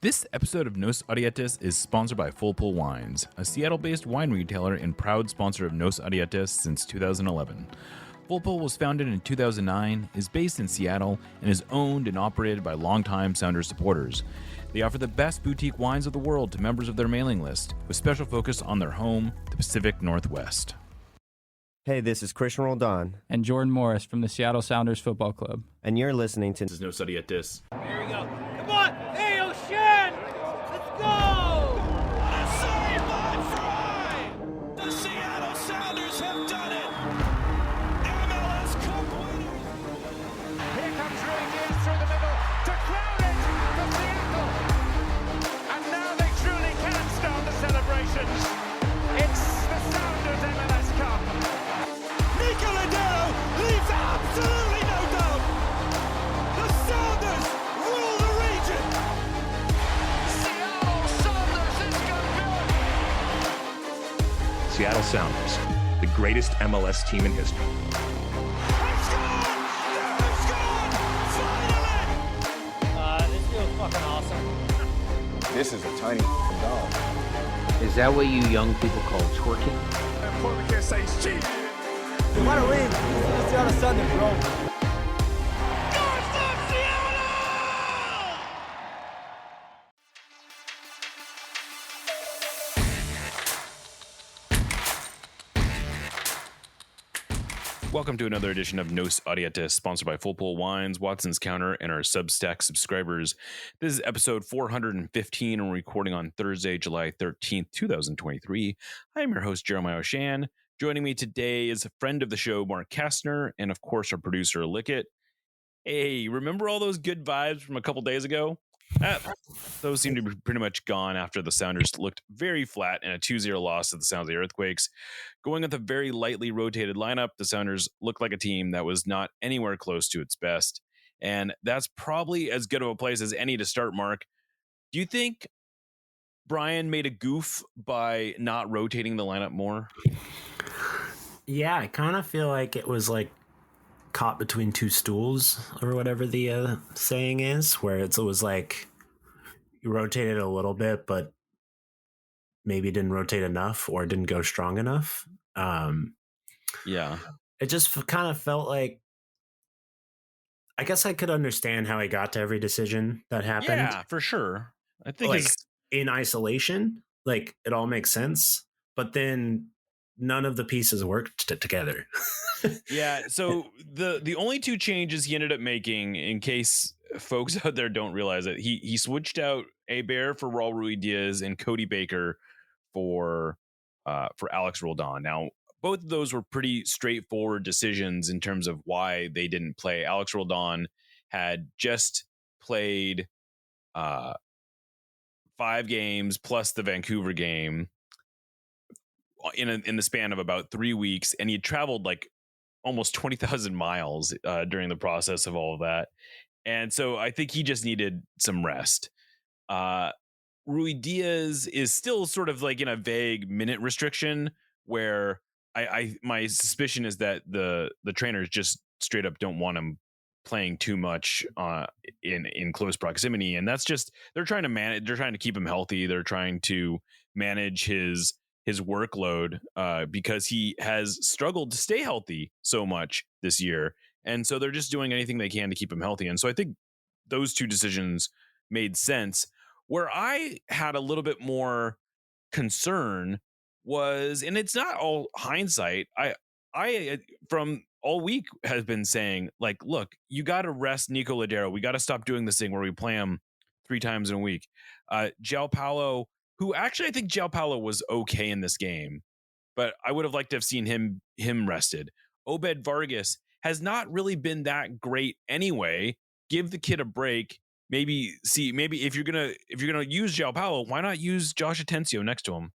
This episode of Nos Audietis is sponsored by Full Pull Wines, a Seattle-based wine retailer and proud sponsor of Nos Audietis since 2011. Full Pull was founded in 2009, is based in Seattle, and is owned and operated by longtime Sounders supporters. They offer the best boutique wines of the world to members of their mailing list, with special focus on their home, the Pacific Northwest. Hey, this is Christian Roldan. And Jordan Morris from the Seattle Sounders Football Club. And you're listening to... This is Nos Audietis. Here we go. Come on! Hey, O'Shan! Let's go! A sideline fry! The Seattle Sounders have done it! MLS Cup winners! Here comes Rui Diaz through the middle to crown it for Seattle! And now they truly can start the celebrations. It's the Sounders MLS Cup. Nico Ladero leaves absolutely no doubt! The Sounders rule the region! Seattle Sounders is good. Seattle Sounders, the greatest MLS team in history. They've scored! They've scored! Finally! This feels fucking awesome. This is a tiny dog. Is that what you young people call twerking? And Portland can't say it's cheating. We want to win. Let's see how the Sunday, bro. North Seattle! Welcome to another edition of Nos Audietis, sponsored by Full Pull Wines, Watson's Counter, and our Substack subscribers. This is episode 415, and we're recording on Thursday, July 13th, 2023. I am your host, Jeremiah O'Shan. Joining me today is a friend of the show, Mark Kastner, and of course, our producer, Lickett. Hey, remember all those good vibes from a couple days ago? Those seem to be pretty much gone after the Sounders looked very flat in a 2-0 loss to the San Jose Earthquakes. Going with a very lightly rotated lineup, the Sounders looked like a team that was not anywhere close to its best. And that's probably as good of a place as any to start, Mark. Do you think Brian made a goof by not rotating the lineup more? Yeah, I kind of feel like it was like caught between two stools or whatever the saying is, where it was like you rotated a little bit, but maybe didn't rotate enough or didn't go strong enough. Yeah. It just kind of felt like, I guess I could understand how he got to every decision that happened. Yeah, for sure. I think like in isolation, like it all makes sense, but then none of the pieces worked together. Yeah, so the only two changes he ended up making, in case folks out there don't realize it, he switched out Hebert for Raul Rui Diaz and Cody Baker for Alex Roldan. Now, both of those were pretty straightforward decisions in terms of why they didn't play. Alex Roldan had just played 5 games plus the Vancouver game in the span of about 3 weeks, and he had traveled like almost 20,000 miles during the process of all of that. And so I think he just needed some rest. Rui Diaz is still sort of like in a vague minute restriction where my suspicion is that the trainers just straight up don't want him playing too much in close proximity. And that's just, they're trying to keep him healthy. They're trying to manage his workload because he has struggled to stay healthy so much this year. And so they're just doing anything they can to keep him healthy. And so I think those two decisions made sense. Where I had a little bit more concern was, and it's not all hindsight, I from all week has been saying, like, look, you got to rest Nico Ladero. We got to stop doing this thing where we play him 3 times in a week. João Paulo, who actually I think João Paulo was okay in this game, but I would have liked to have seen him rested. Obed Vargas has not really been that great anyway. Give the kid a break. Maybe if you're gonna use João Paulo, why not use Josh Atencio next to him?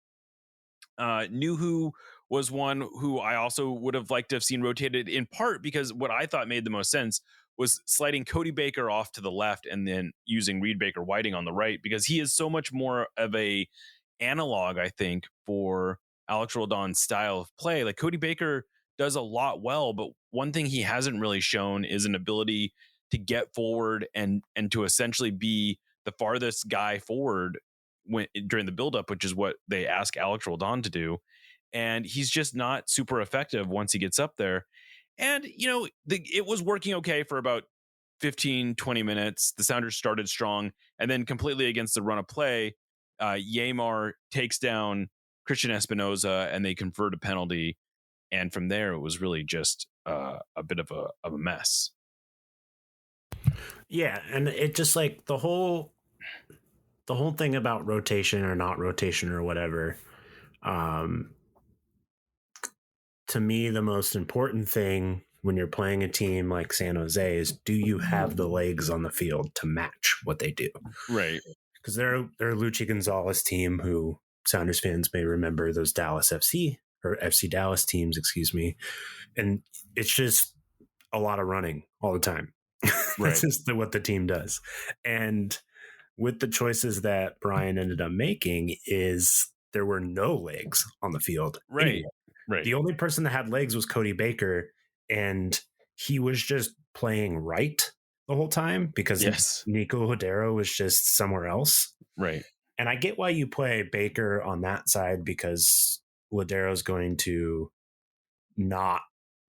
Nuhu was one who I also would have liked to have seen rotated, in part because what I thought made the most sense was sliding Cody Baker off to the left and then using Reed Baker Whiting on the right, because he is so much more of a analog, I think, for Alex Roldan's style of play. Like, Cody Baker does a lot well, but one thing he hasn't really shown is an ability to get forward and to essentially be the farthest guy forward during the buildup, which is what they ask Alex Roldan to do. And he's just not super effective once he gets up there. And, it was working okay for about 15, 20 minutes. The Sounders started strong, and then completely against the run of play, Yamar takes down Christian Espinoza, and they convert a penalty. And from there, it was really just a bit of a mess. Yeah, and it just like the whole thing about rotation or not rotation or whatever. To me, the most important thing when you're playing a team like San Jose is, do you have the legs on the field to match what they do? Right. Because they're a Luchi Gonzalez team who Sounders fans may remember, those Dallas FC or FC Dallas teams, excuse me. And it's just a lot of running all the time. Right. That's just what the team does. And with the choices that Brian ended up making, is there were no legs on the field. Right. Anyway. Right. The only person that had legs was Cody Baker, and he was just playing right the whole time because Nico Hodero was just somewhere else. Right. And I get why you play Baker on that side, because Lodero's going to not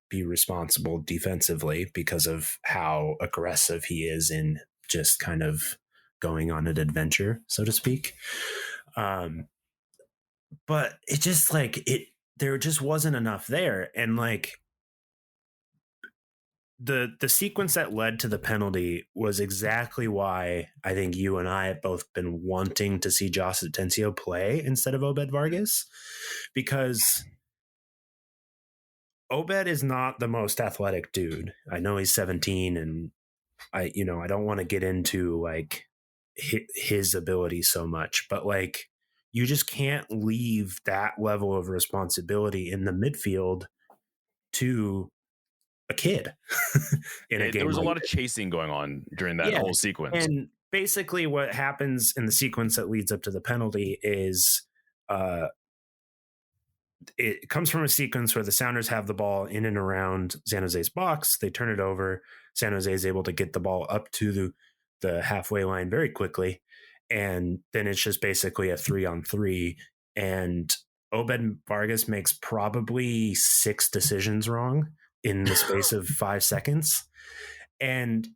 be responsible defensively because of how aggressive he is in just kind of going on an adventure, so to speak. But it just there just wasn't enough there. And like the sequence that led to the penalty was exactly why I think you and I have both been wanting to see Josh Atencio play instead of Obed Vargas, because Obed is not the most athletic dude. I know he's 17, and I don't want to get into like his ability so much, but like, you just can't leave that level of responsibility in the midfield to a kid in a game. There was a lot of chasing going on during that whole sequence. And basically what happens in the sequence that leads up to the penalty is it comes from a sequence where the Sounders have the ball in and around San Jose's box. They turn it over. San Jose is able to get the ball up to the halfway line very quickly. And then it's just basically a 3-on-3. And Obed Vargas makes probably 6 decisions wrong in the space of 5 seconds. And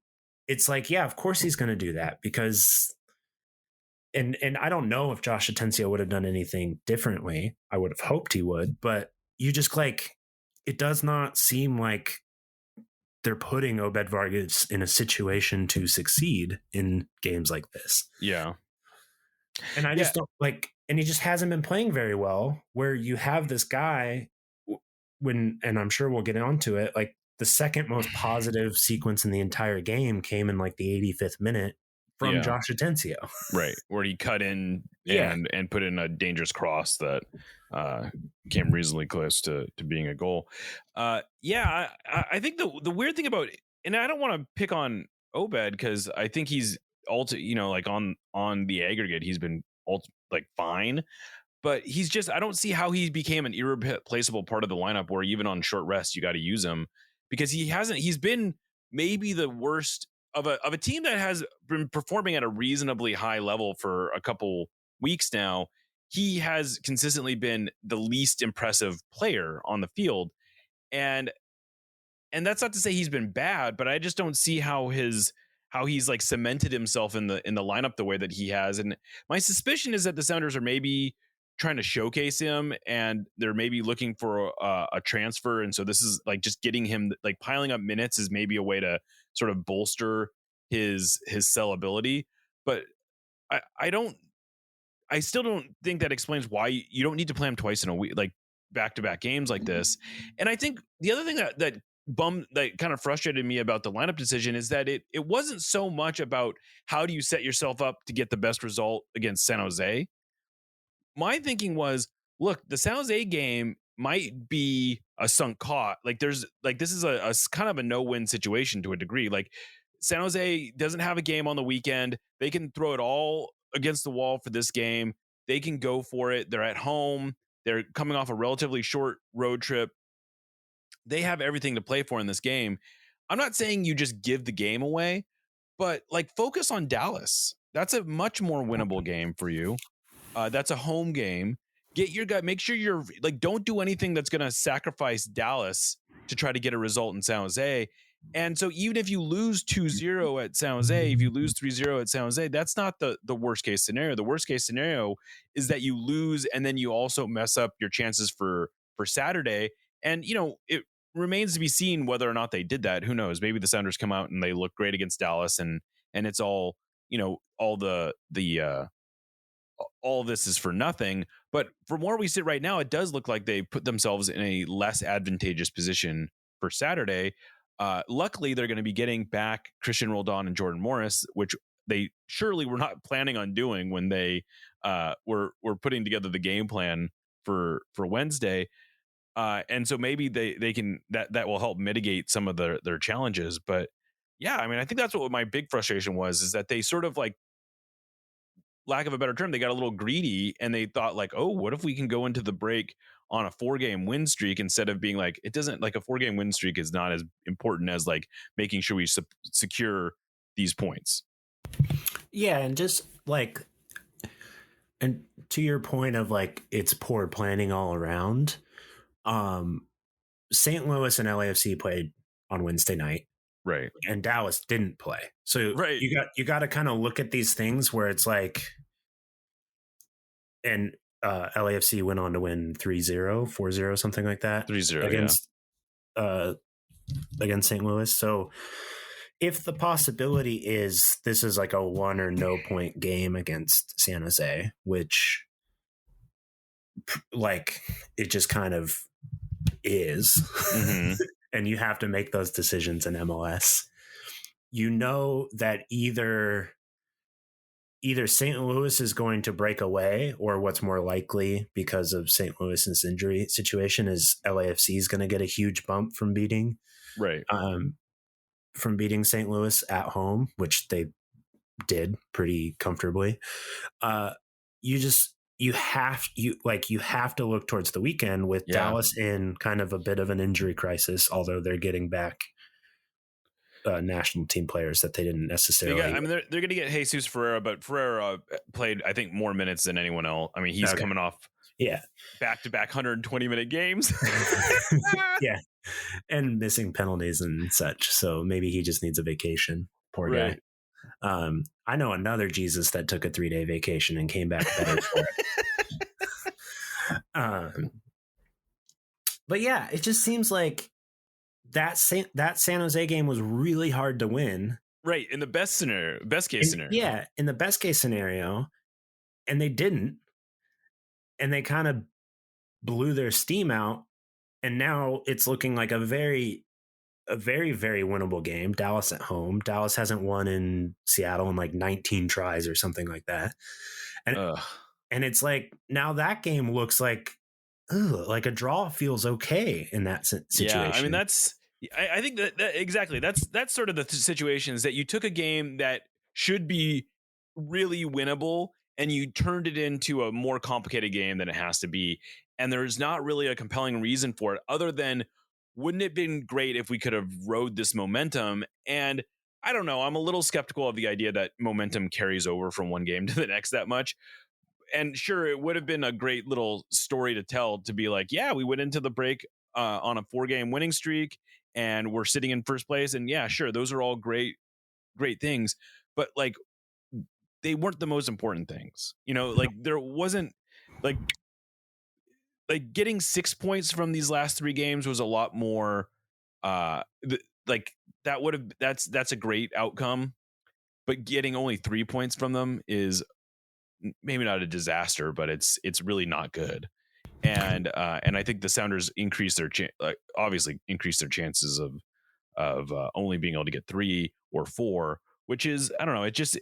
it's like, yeah, of course he's going to do that, because and I don't know if Josh Atencio would have done anything differently. I would have hoped he would, but you just like, it does not seem like they're putting Obed Vargas in a situation to succeed in games like this. Yeah. And I just don't like, and he just hasn't been playing very well, where you have this guy and I'm sure we'll get onto it, like the second most positive sequence in the entire game came in like the 85th minute from Josh Atencio. Right. Where he cut in and put in a dangerous cross that came reasonably close to being a goal. I think the weird thing about, and I don't want to pick on Obed, because I think he's like on the aggregate, he's been fine, but he's just, I don't see how he became an irreplaceable part of the lineup where even on short rest you got to use him, because he's been maybe the worst of a team that has been performing at a reasonably high level for a couple weeks now. He has consistently been the least impressive player on the field. And that's not to say he's been bad, but I just don't see how he's like cemented himself in the lineup the way that he has. And my suspicion is that the Sounders are maybe trying to showcase him, and they're maybe looking for a transfer. And so this is like just getting him, like piling up minutes is maybe a way to sort of bolster his sellability. But I still don't think that explains why you don't need to play him twice in a week, like back-to-back games like this. And I think the other thing that kind of frustrated me about the lineup decision is that it wasn't so much about how do you set yourself up to get the best result against San Jose. My thinking was, look, the San Jose game might be a sunk cost. Like this is a kind of a no-win situation to a degree. Like San Jose doesn't have a game on the weekend. They can throw it all against the wall for this game. They can go for it. They're at home. They're coming off a relatively short road trip. They have everything to play for in this game. I'm not saying you just give the game away, but like focus on Dallas. That's a much more winnable game for you. That's a home game. Get your guy. Make sure you're like, don't do anything that's going to sacrifice Dallas to try to get a result in San Jose. And so even if you lose 2-0 at San Jose, if you lose 3-0 at San Jose, that's not the worst case scenario. The worst case scenario is that you lose and then you also mess up your chances for Saturday. And, it remains to be seen whether or not they did that. Who knows? Maybe the Sounders come out and they look great against Dallas and it's all, all all this is for nothing. But from where we sit right now, it does look like they put themselves in a less advantageous position for Saturday. Luckily, they're going to be getting back Christian Roldan and Jordan Morris, which they surely were not planning on doing when they were putting together the game plan for Wednesday. And so maybe they can that will help mitigate some of their challenges. But yeah, I mean, I think that's what my big frustration was, is that they sort of, like, lack of a better term, they got a little greedy and they thought, like, oh, what if we can go into the break on a 4-game win streak, instead of being like, it doesn't, like, a 4-game win streak is not as important as, like, making sure we secure these points. Yeah. And just like, and to your point of, like, it's poor planning all around. St. Louis and LAFC played on Wednesday night. Right. And Dallas didn't play. So right. you got to kind of look at these things where it's like, and LAFC went on to win 3-0, 4-0, something like that. 3-0 against St. Louis. So if the possibility is this is like a 1 or no point game against San Jose, which, like, it just kind of is, and you have to make those decisions in MLS, that either St. Louis is going to break away, or what's more likely, because of St. Louis's injury situation, is LAFC is going to get a huge bump from beating St. Louis at home, which they did pretty comfortably. You have to look towards the weekend with Dallas in kind of a bit of an injury crisis, although they're getting back national team players that they didn't necessarily. They're going to get Jesus Ferreira, but Ferreira played, I think, more minutes than anyone else. I mean, he's coming off back-to-back 120-minute games. Yeah, and missing penalties and such. So maybe he just needs a vacation. Poor guy. I know another Jesus that took a 3-day vacation and came back better for it. But yeah, it just seems like that San Jose game was really hard to win. Right. In the best case scenario. Yeah. In the best case scenario. And they didn't. And they kind of blew their steam out. And now it's looking like a very, very winnable game. Dallas at home. Dallas hasn't won in Seattle in like 19 tries or something like that. And it's like, now that game looks like a draw feels okay in that situation. Yeah, I mean, I think that exactly. That's sort of the situation, is that you took a game that should be really winnable and you turned it into a more complicated game than it has to be. And there's not really a compelling reason for it, other than, wouldn't it have been great if we could have rode this momentum? And I don't know, I'm a little skeptical of the idea that momentum carries over from one game to the next that much. And sure, it would have been a great little story to tell, to be like, yeah, we went into the break on a 4-game winning streak and we're sitting in first place. And yeah, sure, those are all great things. But, like, they weren't the most important things. Like, there wasn't like getting 6 points from these last 3 games was a lot more like that would have, that's a great outcome, but getting only 3 points from them is maybe not a disaster, but it's really not good. And I think the Sounders obviously increased their chances of only being able to get 3 or 4, which is, I don't know, I just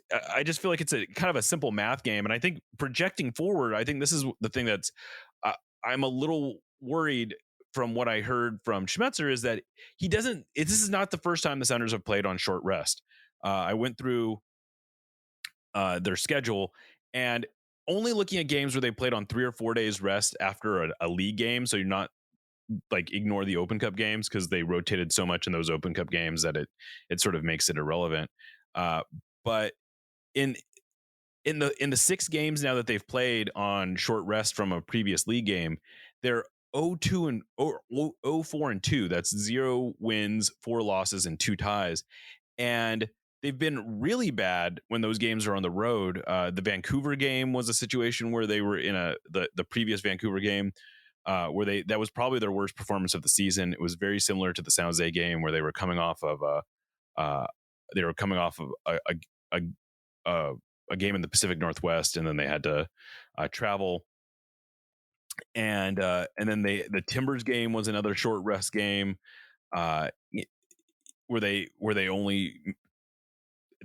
feel like it's a kind of a simple math game. And I think projecting forward, I think this is the thing that's I'm a little worried from what I heard from Schmetzer, is that this is not the first time the Sounders have played on short rest. I went through their schedule, and only looking at games where they played on 3 or 4 days rest after a league game. So you're not, like, ignore the Open Cup games, because they rotated so much in those Open Cup games that it sort of makes it irrelevant. But in in the 6 games now that they've played on short rest from a previous league game, they're 0-2 and 0-4-2. That's 0 wins, 4 losses, and 2 ties. And they've been really bad when those games are on the road. The Vancouver game was a situation where they were in the previous Vancouver game where that was probably their worst performance of the season. It was very similar to the San Jose game where they were coming off of a game in the Pacific Northwest, and then they had to travel. And then the Timbers game was another short rest game where they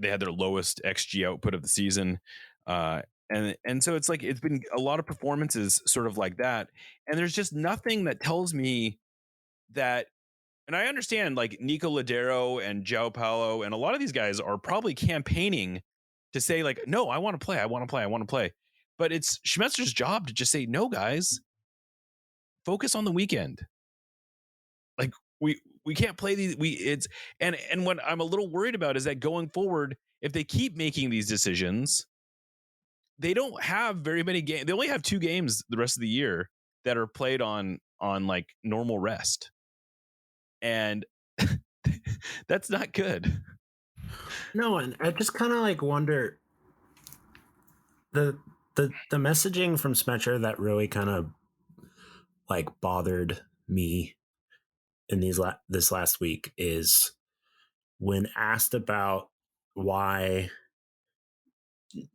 had their lowest XG output of the season. And so it's like it's been a lot of performances sort of like that. And there's just nothing that tells me that. And I understand like Nico Ladero and João Paulo and a lot of these guys are probably campaigning to say like, no, I want to play. I want to play. I want to play. But it's Schmetzer's job to just say, no, guys, focus on the weekend. Like we can't play these. And what I'm a little worried about is that going forward, if they keep making these decisions, they don't have very many games. They only have 2 games the rest of the year that are played on like normal rest. And that's not good. No, and I just kind of like wonder the messaging from Smetcher that really kind of like bothered me in this last week is when asked about why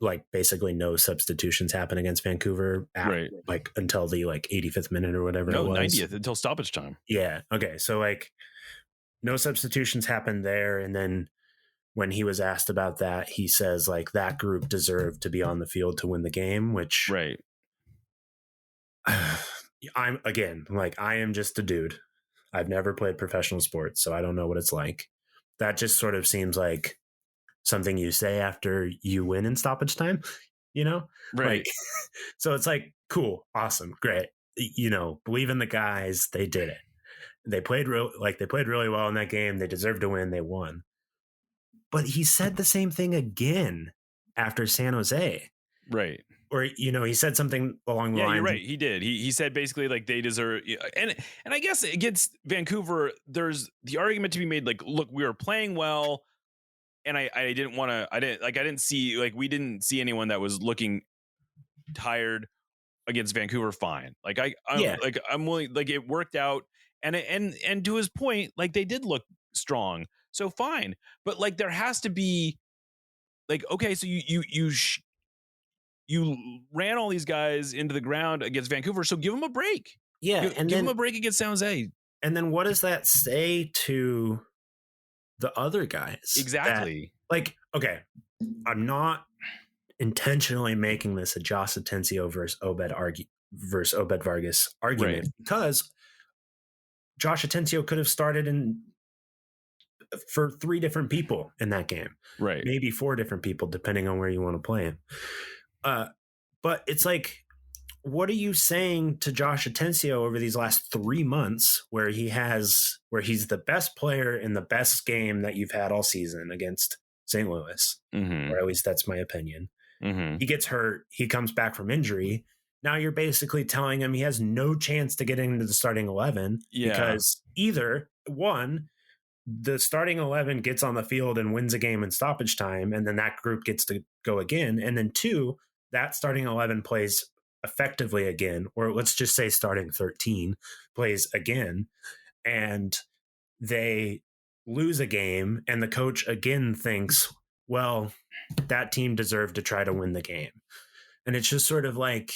like basically no substitutions happen against Vancouver right, like until the like 85th minute or whatever it was. 90th until stoppage time. Yeah. Okay. So like no substitutions happened there. And then when he was asked about that, he says like that group deserved to be on the field to win the game, which right. I'm again, like I am just a dude. I've never played professional sports, so I don't know what it's like. That just sort of seems like something you say after you win in stoppage time, you know? Right. Like, so it's like, cool, awesome, great. You know, believe in the guys. They did it. They played really well in that game. They deserved to win. They won. But he said the same thing again after San Jose. Right. Or, you know, he said something along the lines. Yeah, you're right. He did. He said basically like they deserve, and I guess against Vancouver, there's the argument to be made like, look, we were playing well, and I didn't see anyone that was looking tired against Vancouver. Fine, like I'm willing, like it worked out, and to his point, like they did look strong, so fine. But like there has to be, like, okay, so you ran all these guys into the ground against Vancouver, so give them a break. Yeah, and give them a break against San Jose. And then what does that say to the other guys? Exactly. Like, okay, I'm not intentionally making this a Josh Atencio versus Obed Vargas argument, right, because Josh Atencio could have started for 3 different people in that game, right? Maybe 4 different people, depending on where you want to play him. But it's like, what are you saying to Josh Atencio over these last 3 months where he's the best player in the best game that you've had all season against St. Louis, mm-hmm, or at least that's my opinion. Mm-hmm. He gets hurt. He comes back from injury. Now you're basically telling him he has no chance to get into the starting 11 because either one, the starting 11 gets on the field and wins a game in stoppage time, and then that group gets to go again. And then 2, that starting 11 plays effectively again, or let's just say starting 13 plays again, and they lose a game, and the coach again thinks, well, that team deserved to try to win the game. And it's just sort of like,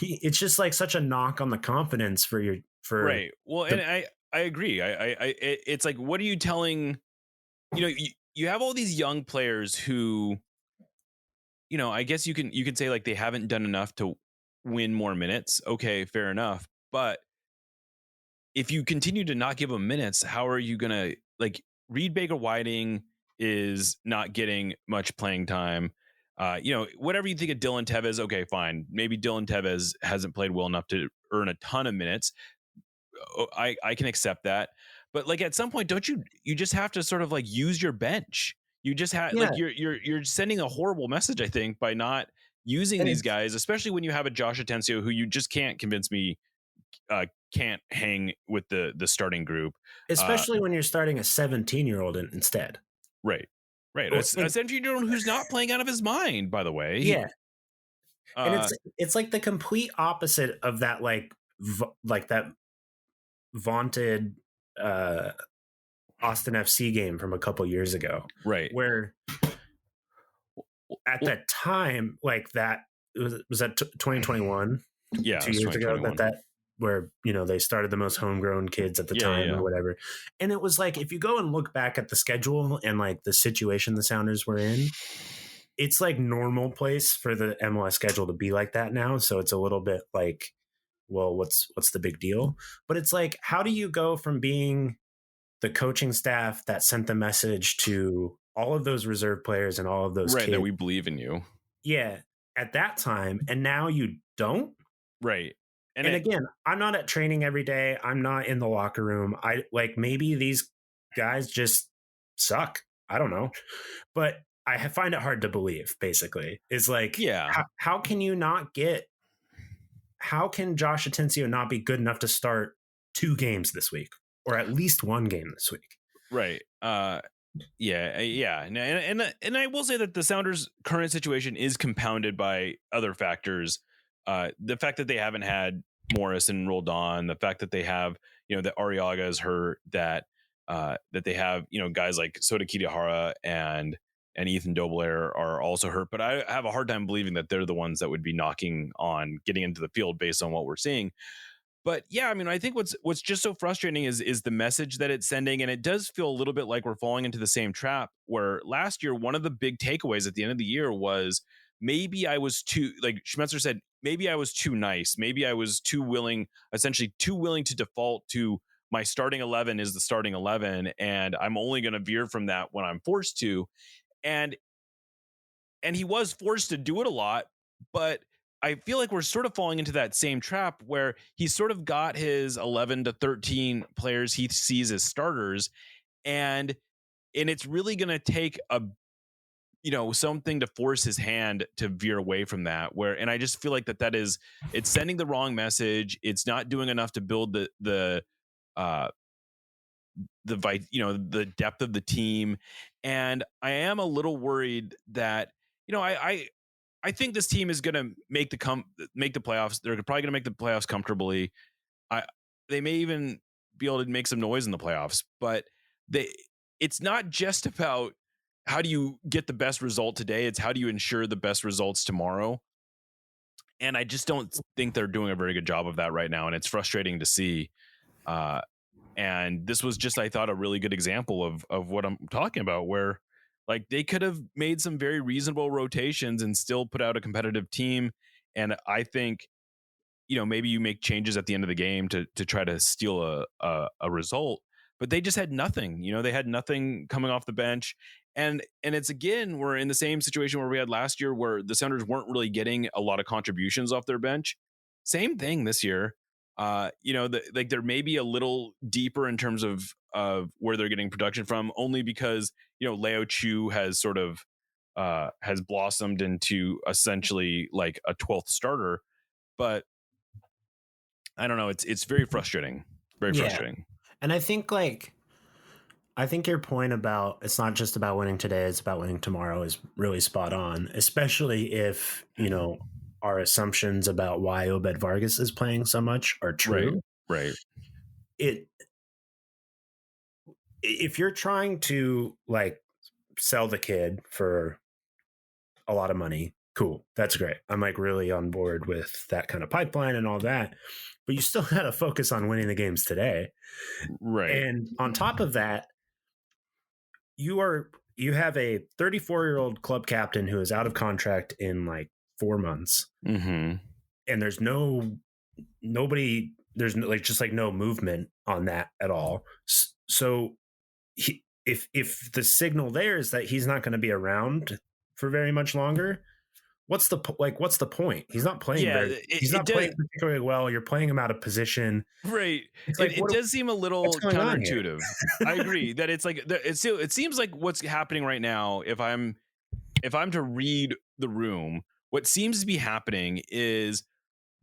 it's just like such a knock on the confidence right. Well, and I agree. It's like, what are you telling, you have all these young players who, I guess you can say like they haven't done enough to win more minutes. Okay, fair enough. But if you continue to not give them minutes, how are you going to, like, Reed Baker-Whiting is not getting much playing time. Whatever you think of Dylan Tevez, okay, fine. Maybe Dylan Tevez hasn't played well enough to earn a ton of minutes. I can accept that. But like at some point, don't you just have to sort of like use your bench? You just had like you're sending a horrible message, I think, by not using these guys, especially when you have a Josh Atencio who you just can't convince me can't hang with the starting group, especially when you're starting a 17-year-old instead. Right. A 17-year-old who's not playing out of his mind, by the way. Yeah. And it's like the complete opposite of that, like that vaunted Austin FC game from a couple years ago. Right. Where at that time, like that was that 2021? Yeah. 2 years ago that where, you know, they started the most homegrown kids at the time or whatever. And it was like, if you go and look back at the schedule and like the situation the Sounders were in, it's like normal place for the MLS schedule to be like that now. So it's a little bit like, well, what's the big deal? But it's like, how do you go from being the coaching staff that sent the message to all of those reserve players and all of those kids that we believe in you? Yeah, at that time, and now you don't? Right. And again, I'm not at training every day. I'm not in the locker room. I like, maybe these guys just suck. I don't know. But I find it hard to believe, basically. It's like, how can you not get, how can Josh Atencio not be good enough to start 2 games this week, or at least 1 game this week? Right. Yeah. And I will say that the Sounders' current situation is compounded by other factors. The fact that they haven't had Morris and Roldan, the fact that they have, you know, that Arriaga is hurt, that they have, you know, guys like Sota Kitahara and Ethan Dobler are also hurt. But I have a hard time believing that they're the ones that would be knocking on getting into the field based on what we're seeing. But yeah, I mean, I think what's just so frustrating is the message that it's sending. And it does feel a little bit like we're falling into the same trap where last year, one of the big takeaways at the end of the year was maybe I was too, like Schmetzer said, maybe I was too nice. Maybe I was too willing to default to my starting 11 is the starting 11. And I'm only going to veer from that when I'm forced to. And he was forced to do it a lot, but I feel like we're sort of falling into that same trap where he's sort of got his 11 to 13 players he sees as starters. And it's really going to take something to force his hand to veer away from that, and I just feel like it's sending the wrong message. It's not doing enough to build the depth of the team. And I am a little worried that, you know, I think this team is going to make the playoffs. They're probably going to make the playoffs comfortably. They may even be able to make some noise in the playoffs, but it's not just about how do you get the best result today. It's how do you ensure the best results tomorrow. And I just don't think they're doing a very good job of that right now. And it's frustrating to see. And this was just, I thought, a really good example of what I'm talking about, where like they could have made some very reasonable rotations and still put out a competitive team. And I think, you know, maybe you make changes at the end of the game to try to steal a result, but they just had nothing. You know, they had nothing coming off the bench. And it's, again, we're in the same situation where we had last year, where the Sounders weren't really getting a lot of contributions off their bench. Same thing this year. They're maybe a little deeper in terms of where they're getting production from, only because, you know, Leo Chu has sort of has blossomed into essentially like a 12th starter. But I don't know. It's very frustrating. Very frustrating. And I think your point about it's not just about winning today, it's about winning tomorrow is really spot on, especially if, you know, our assumptions about why Obed Vargas is playing so much are true. Right. If you're trying to like sell the kid for a lot of money, cool. That's great. I'm like really on board with that kind of pipeline and all that. But you still got to focus on winning the games today. Right. And on top of that, you have a 34-year-old club captain who is out of contract in like 4 months. Mm-hmm. And there's no movement on that at all. So if the signal there is that he's not going to be around for very much longer, what's the point? He's not playing Yeah, playing particularly well. You're playing him out of position. Right. It's like, It does seem a little going on here? counterintuitive. I agree that it's like it seems like what's happening right now. If I'm to read the room, what seems to be happening is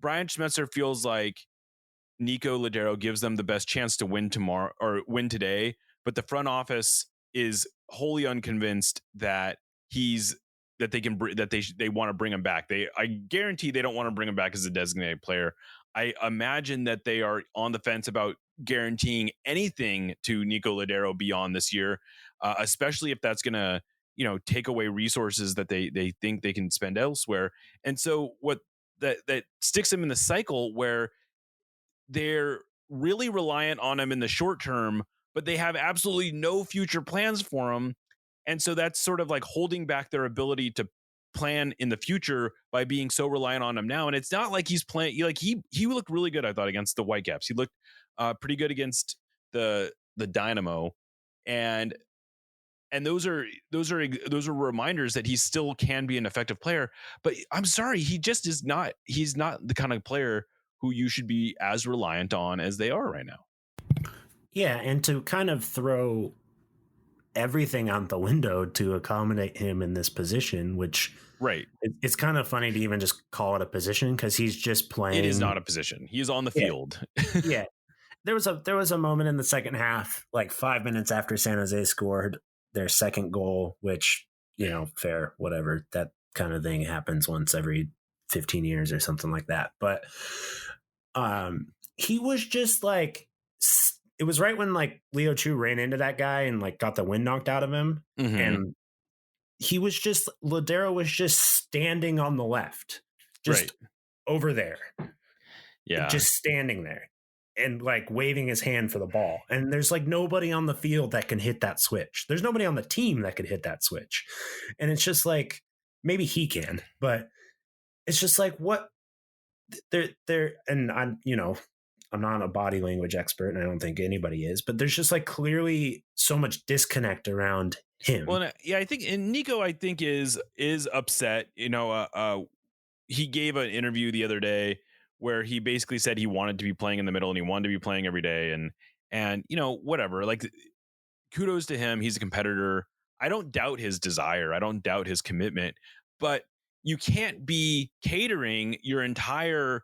Brian Schmetzer feels like Nico Ladero gives them the best chance to win tomorrow or win today, but the front office is wholly unconvinced that they want to bring him back. I guarantee they don't want to bring him back as a designated player. I imagine that they are on the fence about guaranteeing anything to Nico Ladero beyond this year, especially if that's going to take away resources that they think they can spend elsewhere. And so what that sticks them in the cycle where they're really reliant on him in the short term, but they have absolutely no future plans for him. And so that's sort of like holding back their ability to plan in the future by being so reliant on him now. And it's not like he's playing like he looked really good, I thought, against the Whitecaps. He looked pretty good against the Dynamo. And those are reminders that he still can be an effective player. But I'm sorry, he just is not. He's not the kind of player who you should be as reliant on as they are right now. Yeah, and to kind of throw everything out the window to accommodate him in this position, which it's kind of funny to even just call it a position because he's just playing. It is not a position. He is on the field. Yeah. There was a moment in the second half, like 5 minutes after San Jose scored their second goal, which, fair, whatever. That kind of thing happens once every 15 years or something like that. But he was just like, it was right when like Leo Chu ran into that guy and like got the wind knocked out of him. Mm-hmm. And Ladero was just standing on the left, just over there. Yeah. Just standing there and like waving his hand for the ball. And there's like nobody on the field that can hit that switch. There's nobody on the team that could hit that switch. And it's just like, maybe he can, but it's just like, what and I'm not a body language expert and I don't think anybody is, but there's just like clearly so much disconnect around him. Well, yeah, I think, and Nico, I think is upset. He gave an interview the other day where he basically said he wanted to be playing in the middle and he wanted to be playing every day and whatever, like kudos to him. He's a competitor. I don't doubt his desire. I don't doubt his commitment, but you can't be catering your entire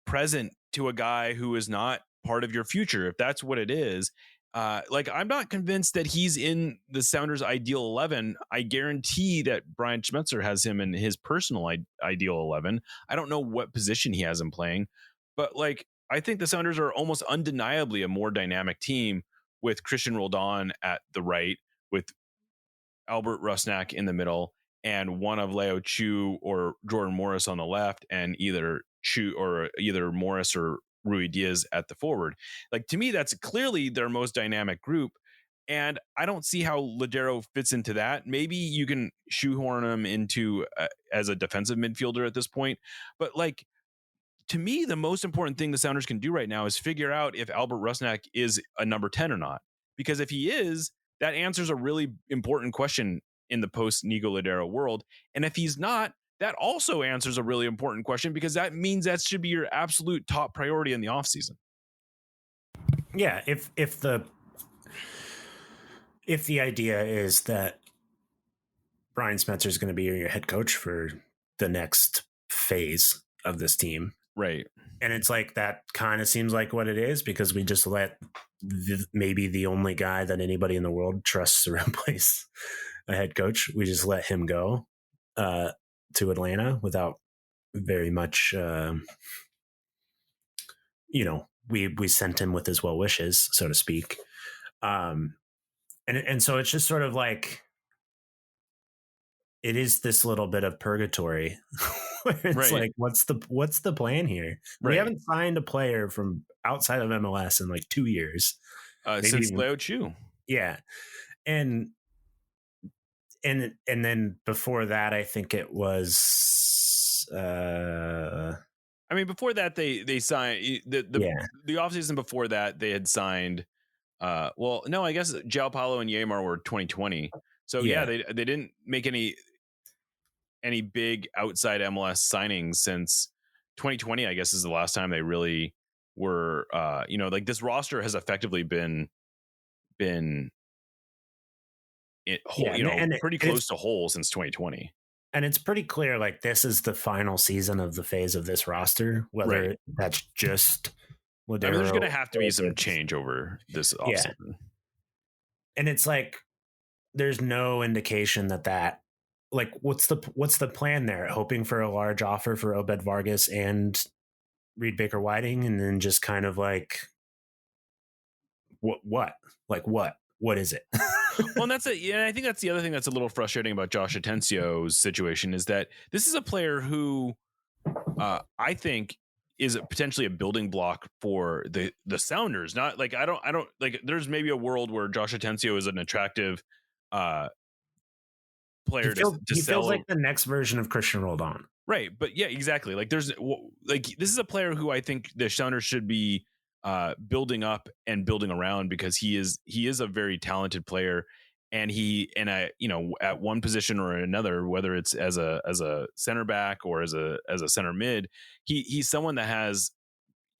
present to a guy who is not part of your future. If that's what it is, I'm not convinced that he's in the Sounders' ideal 11. I guarantee that Brian Schmetzer has him in his personal ideal 11. I don't know what position he has him playing, but I think the Sounders are almost undeniably a more dynamic team with Christian Roldan at the right, with Albert Rusnak in the middle, and one of Leo Chu or Jordan Morris on the left, and either Morris or Rui Diaz at the forward. To me, that's clearly their most dynamic group. And I don't see how Ladero fits into that. Maybe you can shoehorn him into as a defensive midfielder at this point. But to me, the most important thing the Sounders can do right now is figure out if Albert Rusnak is a number 10 or not. Because if he is, that answers a really important question in the post Nico Ladero world. And if he's not, that also answers a really important question, because that means that should be your absolute top priority in the offseason. Yeah, if the idea is that Brian Schmetzer is going to be your head coach for the next phase of this team, right? And it's like that kind of seems like what it is, because we just let maybe the only guy that anybody in the world trusts to replace a head coach, we just let him go to Atlanta without very much, we sent him with his well wishes, so to speak. And so it's just sort of like, it is this little bit of purgatory where it's like, what's the plan here? Right. We haven't signed a player from outside of MLS in 2 years. Since Leo Chu. Yeah. And then before that, I think it was. Before that they signed the offseason. Before that, they had signed. I guess João Paulo and Yeimar were 2020. So they didn't make any any big outside MLS signings since 2020. I guess is the last time they really were. Like this roster has effectively been pretty close to whole since 2020. And it's pretty clear, like, this is the final season of the phase of this roster, whether that's just Ladero. There's going to have to be some change over this offseason. And it's like, there's no indication that like, what's the plan there? Hoping for a large offer for Obed Vargas and Reed Baker Whiting, and then just kind of like, what is it? Well, and that's it. Yeah, I think that's the other thing that's a little frustrating about Josh Atencio's situation is that this is a player who I think is potentially a building block for the Sounders. Not like I don't like. There's maybe a world where Josh Atencio is an attractive player He sell. feels like the next version of Christian Roldan. Right, but yeah, exactly. Like this is a player who I think the Sounders should be building up and building around, because he is a very talented player, and at one position or another, whether it's as a center back or as a center mid, he's someone that has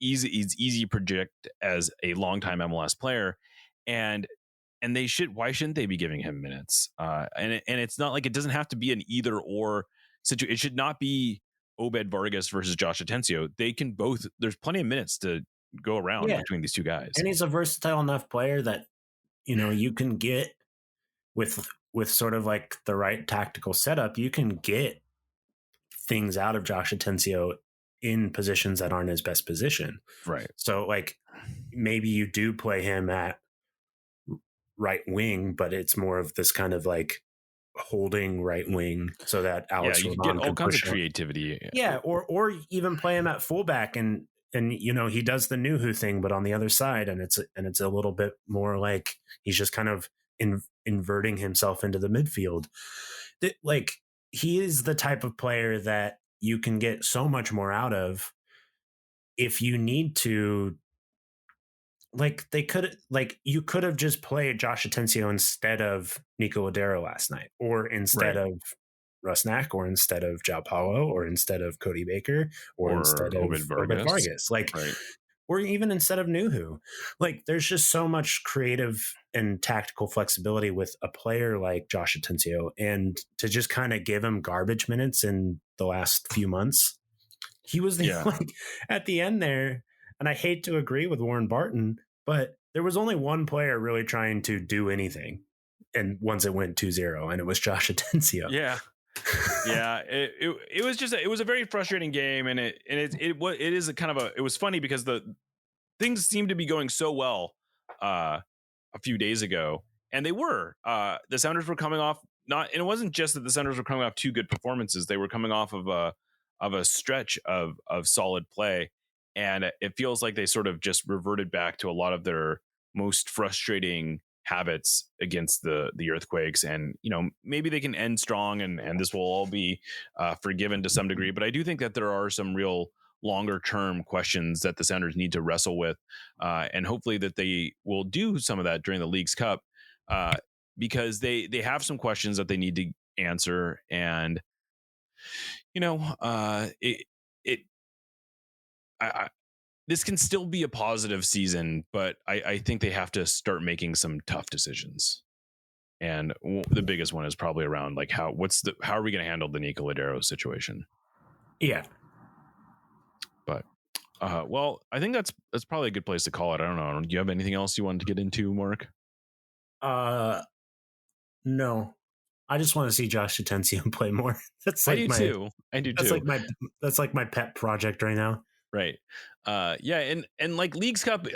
easy to project as a longtime MLS player, and why shouldn't they be giving him minutes? And it's not like it doesn't have to be an either or situation. It should not be Obed Vargas versus Josh Atencio. They can both. There's plenty of minutes to go around between these two guys, and he's a versatile enough player that you can get with sort of like the right tactical setup. You can get things out of Josh Atencio in positions that aren't his best position. Right. So like maybe you do play him at right wing, but it's more of this kind of like holding right wing so that Alex you can get all kinds of creativity. Yeah, or even play him at fullback and he does the Nuhu thing, but on the other side, and it's a little bit more like he's just kind of inverting himself into the midfield. Like, he is the type of player that you can get so much more out of if you need to. Like, you could have just played Josh Atencio instead of Nico Ladero last night, or instead of Rusnak, or instead of João Paulo, or instead of Cody Baker, or instead of Obed Vargas. Like, or even instead of Nuhu. Like, there's just so much creative and tactical flexibility with a player like Josh Atencio, and to just kind of give him garbage minutes in the last few months. He was like at the end there, and I hate to agree with Warren Barton, but there was only one player really trying to do anything, and once it went 2-0, and it was Josh Atencio. Yeah. It was a very frustrating game, and it was funny because the things seemed to be going so well a few days ago, and they were. The Sounders were coming off and it wasn't just that the Sounders were coming off two good performances; they were coming off of a stretch of solid play, and it feels like they sort of just reverted back to a lot of their most frustrating habits against the Earthquakes. And maybe they can end strong, and this will all be forgiven to some degree, but I do think that there are some real longer term questions that the Sounders need to wrestle with, and hopefully that they will do some of that during the Leagues Cup, because they have some questions that they need to answer. And this can still be a positive season, but I think they have to start making some tough decisions. And the biggest one is probably around like how are we going to handle the Nico Ladero situation? Yeah. But well, I think that's probably a good place to call it. I don't know. Do you have anything else you wanted to get into, Mark? No. I just want to see Josh Atencio play more. That's like I do too. That's like my pet project right now. Right. And like Leagues Cup,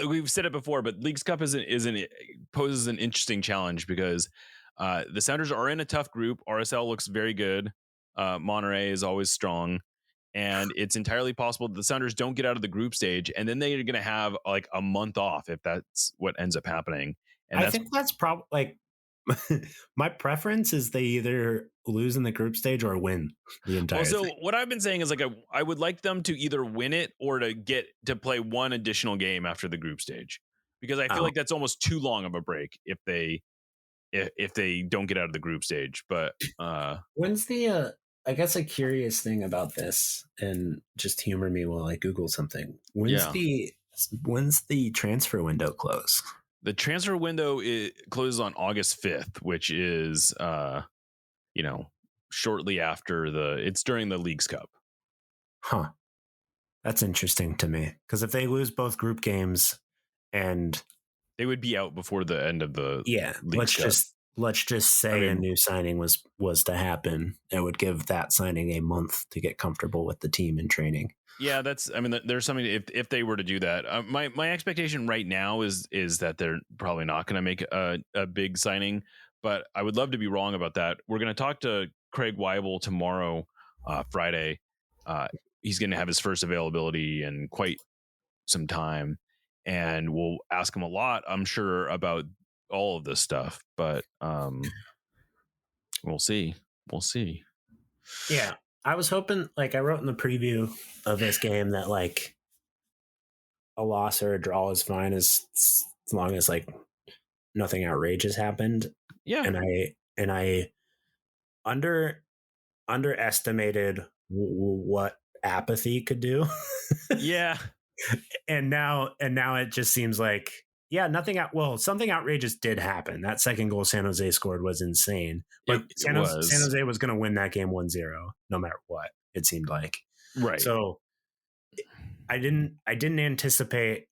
we've said it before, but Leagues Cup poses an interesting challenge because the Sounders are in a tough group. RSL looks very good. Monterrey is always strong, and it's entirely possible that the Sounders don't get out of the group stage, and then they're going to have like a month off if that's what ends up happening. And I think that's probably like my preference is they either lose in the group stage or win the entire thing. What I've been saying is like I would like them to either win it or to get to play one additional game after the group stage, because I feel like that's almost too long of a break if they don't get out of the group stage. But when's the I guess a curious thing about this, and just humor me while I Google something. When's the transfer window close? The transfer window closes on August 5th, which is shortly after it's during the Leagues Cup. Huh. That's interesting to me, because if they lose both group games, and they would be out before the end of the Leagues Cup. Let's just say a new signing was to happen. It would give that signing a month to get comfortable with the team and training. Yeah, there's something if they were to do that. My expectation right now is that they're probably not going to make a big signing, but I would love to be wrong about that. We're going to talk to Craig Weibel tomorrow, Friday. He's going to have his first availability in quite some time, and we'll ask him a lot, I'm sure, about all of this stuff, but we'll see. Yeah, I was hoping, like I wrote in the preview of this game, that like a loss or a draw is fine as long as like nothing outrageous happened. Yeah, and I underestimated what apathy could do. Yeah. And now it just seems like, something outrageous did happen. That second goal San Jose scored was insane. But San Jose was going to win that game 1-0 no matter what, it seemed like. Right. So I didn't anticipate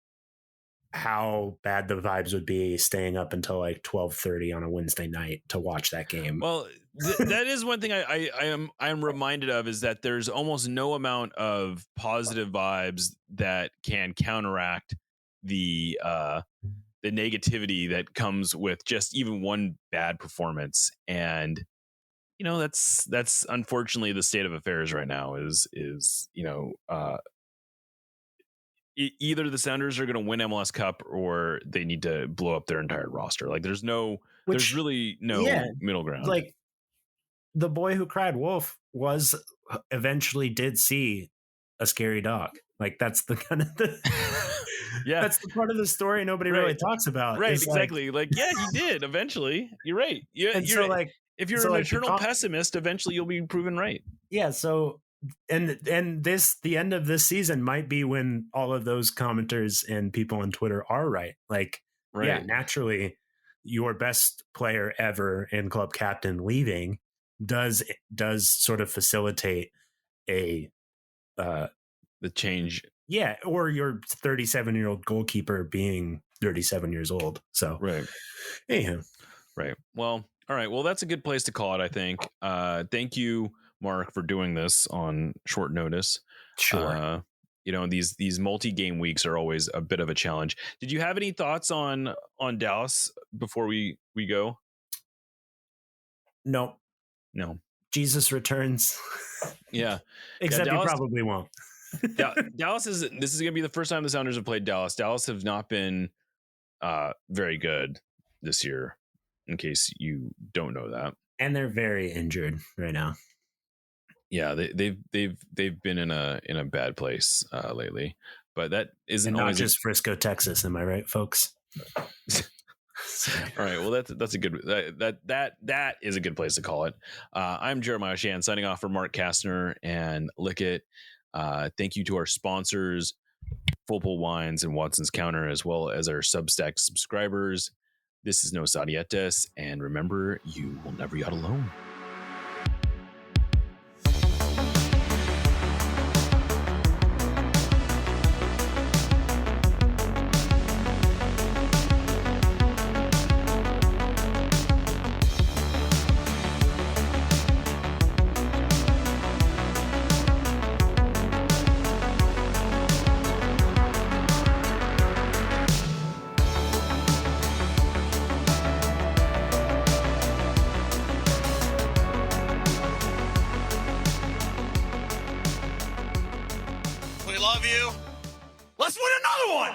how bad the vibes would be staying up until like 12:30 on a Wednesday night to watch that game. Well, that is one thing I am reminded of, is that there's almost no amount of positive vibes that can counteract the negativity that comes with just even one bad performance. And that's unfortunately the state of affairs right now. Either the Sounders are going to win MLS Cup or they need to blow up their entire roster. Like there's really no middle ground. Like the boy who cried wolf eventually did see a scary dog. Like that's the kind of that's the part of the story nobody really talks about. Right. Exactly. Like he did eventually. You're right. If you're an eternal pessimist, eventually you'll be proven right. Yeah. So, and the end of this season might be when all of those commenters and people on Twitter are right. Like, naturally your best player ever and club captain leaving does sort of facilitate the change. Yeah. Or your 37-year-old goalkeeper being 37 years old. So, right. Anyhow. Right. Well, all right. Well, that's a good place to call it, I think. Thank you, Mark, for doing this on short notice. Sure. These multi-game weeks are always a bit of a challenge. Did you have any thoughts on Dallas before we go? No. Jesus returns. Yeah. Except Dallas, he probably won't. Dallas this is going to be the first time the Sounders have played Dallas. Dallas have not been very good this year, in case you don't know that. And they're very injured right now. Yeah, they've been in a bad place lately, but that isn't not always just Frisco, Texas. Am I right, folks? All right. Well, that's a good that is a good place to call it. I'm Jeremiah Shan signing off for Mark Kastner and Lickett. Thank you to our sponsors, Full Pull Wines and Watson's Counter, as well as our Substack subscribers. This is Nos Adietes, and remember, you will never yacht alone. We love you. Let's win another one!